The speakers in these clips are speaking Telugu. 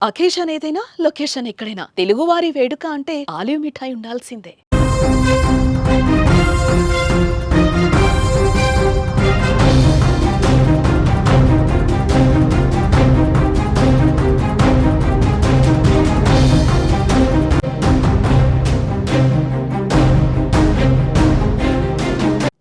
అకేషన్ ఏదైనా లొకేషన్ ఎక్కడైనా తెలుగువారి వేడుక అంటే ఆలివ్ మిఠాయి ఉండాల్సిందే.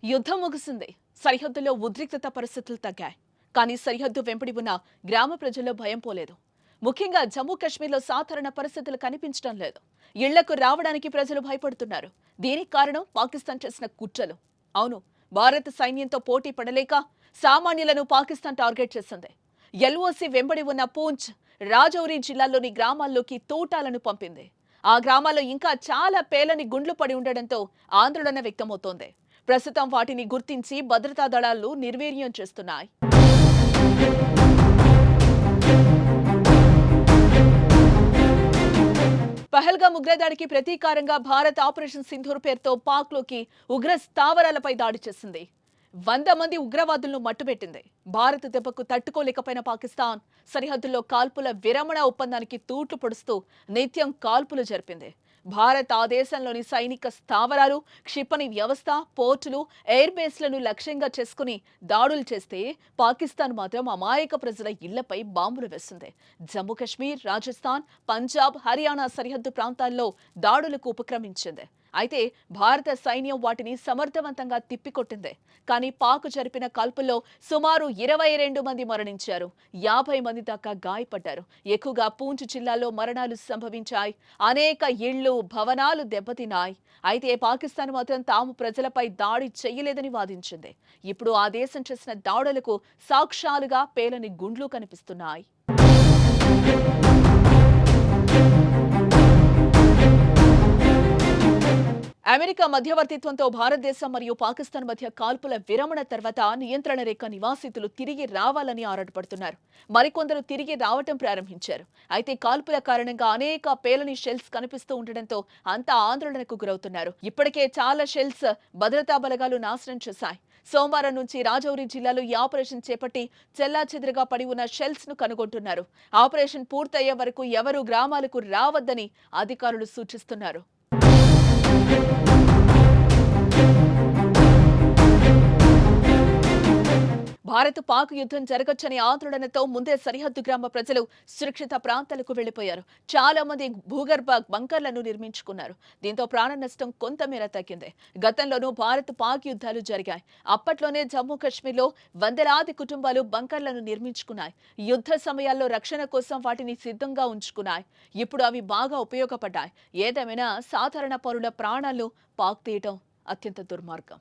యుద్ధం ముగిసింది. సరిహద్దులో ఉద్రిక్తత పరిస్థితులు తగ్గాయి. కానీ సరిహద్దు వెంబడి ఉన్న గ్రామ ప్రజల్లో భయం పోలేదు. ముఖ్యంగా జమ్మూ కాశ్మీర్లో సాధారణ పరిస్థితులు కనిపించడం లేదు. ఇళ్లకు రావడానికి ప్రజలు భయపడుతున్నారు. దీనికి కారణం పాకిస్తాన్ చేసిన కుట్రలు. అవును, భారత సైన్యంతో పోటీ పడలేక సామాన్యులను పాకిస్తాన్ టార్గెట్ చేసింది. ఎల్ఓసి వెంబడి ఉన్న పూంచ్, రాజౌరి జిల్లాల్లోని గ్రామాల్లోకి తూటాలను పంపింది. ఆ గ్రామాల్లో ఇంకా చాలా పేలని గుండ్లు పడి ఉండడంతో ఆందోళన వ్యక్తమవుతోంది. ప్రస్తుతం వాటిని గుర్తించి భద్రతా దళాలు నిర్వీర్యం చేస్తున్నాయి. పహల్గామ్ ఉగ్రదాడికి ప్రతీకారంగా భారత్ ఆపరేషన్ సింధూర్ పేరుతో పాక్లోకి ఉగ్ర స్థావరాలపై దాడి చేసింది. 100 మంది ఉగ్రవాదులను మట్టుబెట్టింది. భారత్ దెబ్బకు తట్టుకోలేకపోయిన పాకిస్తాన్ సరిహద్దుల్లో కాల్పుల విరమణ ఒప్పందానికి తూట్లు పొడుస్తూ నిత్యం కాల్పులు జరిపింది. భారత్ ఆ దేశంలోని సైనిక స్థావరాలు, క్షిపణి వ్యవస్థ, పోర్టులు, ఎయిర్ బేస్లను లక్ష్యంగా చేసుకుని దాడులు చేస్తే పాకిస్తాన్ మాత్రం అమాయక ప్రజల ఇళ్లపై బాంబులు వేసింది. జమ్మూ కాశ్మీర్, రాజస్థాన్, పంజాబ్, హర్యానా సరిహద్దు ప్రాంతాల్లో దాడులకు ఉపక్రమించింది. అయితే భారత సైన్యం వాటిని సమర్థవంతంగా తిప్పికొట్టింది. కానీ పాక్ జరిపిన కాల్పుల్లో సుమారు 22 మంది మరణించారు. 50 మంది దాకా గాయపడ్డారు. ఎక్కువగా పూంచ్ జిల్లాలో మరణాలు సంభవించాయి. అనేక ఇళ్లు, భవనాలు దెబ్బతిన్నాయి. అయితే పాకిస్తాన్ మాత్రం తాము ప్రజలపై దాడి చేయలేదని వాదించింది. ఇప్పుడు ఆ దేశం చేసిన దాడులకు సాక్ష్యాలుగా పేలని గుండ్లు కనిపిస్తున్నాయి. అమెరికా మధ్యవర్తిత్వంతో భారతదేశం మరియు పాకిస్తాన్ మధ్య కాల్పుల విరమణ తర్వాత నియంత్రణ రేఖ నివాసితులు తిరిగి రావాలని ఆరాటపడుతున్నారు. మరికొందరు తిరిగి రావటం ప్రారంభించారు. అయితే కాల్పుల కారణంగా అనేక పేలని షెల్స్ కనిపిస్తూ ఉండడంతో అంతా ఆందోళనకు గురవుతున్నారు. ఇప్పటికే చాలా షెల్స్ భద్రతా బలగాలు నాశనం చేశాయి. సోమవారం నుంచి రాజౌరి జిల్లాలో ఈ ఆపరేషన్ చేపట్టి చెల్లాచెదురుగా పడి ఉన్న షెల్స్ ను కనుగొంటున్నారు. ఆపరేషన్ పూర్తయ్యే వరకు ఎవరూ గ్రామాలకు రావద్దని అధికారులు సూచిస్తున్నారు. భారత్ పాక్ యుద్ధం జరగొచ్చని ఆందోళనతో ముందే సరిహద్దు గ్రామ ప్రజలు సురక్షిత ప్రాంతాలకు వెళ్లిపోయారు. చాలా మంది భూగర్భ బంకర్లను నిర్మించుకున్నారు. దీంతో ప్రాణ నష్టం కొంతమేర తగ్గింది. గతంలోనూ భారత్ పాక్ యుద్ధాలు జరిగాయి. అప్పట్లోనే జమ్మూ కాశ్మీర్లో వందలాది కుటుంబాలు బంకర్లను నిర్మించుకున్నాయి. యుద్ధ సమయాల్లో రక్షణ కోసం వాటిని సిద్ధంగా ఉంచుకున్నాయి. ఇప్పుడు అవి బాగా ఉపయోగపడ్డాయి. ఏదేమైనా సాధారణ పౌరుల ప్రాణాలను పాక్ తీయటం అత్యంత దుర్మార్గం.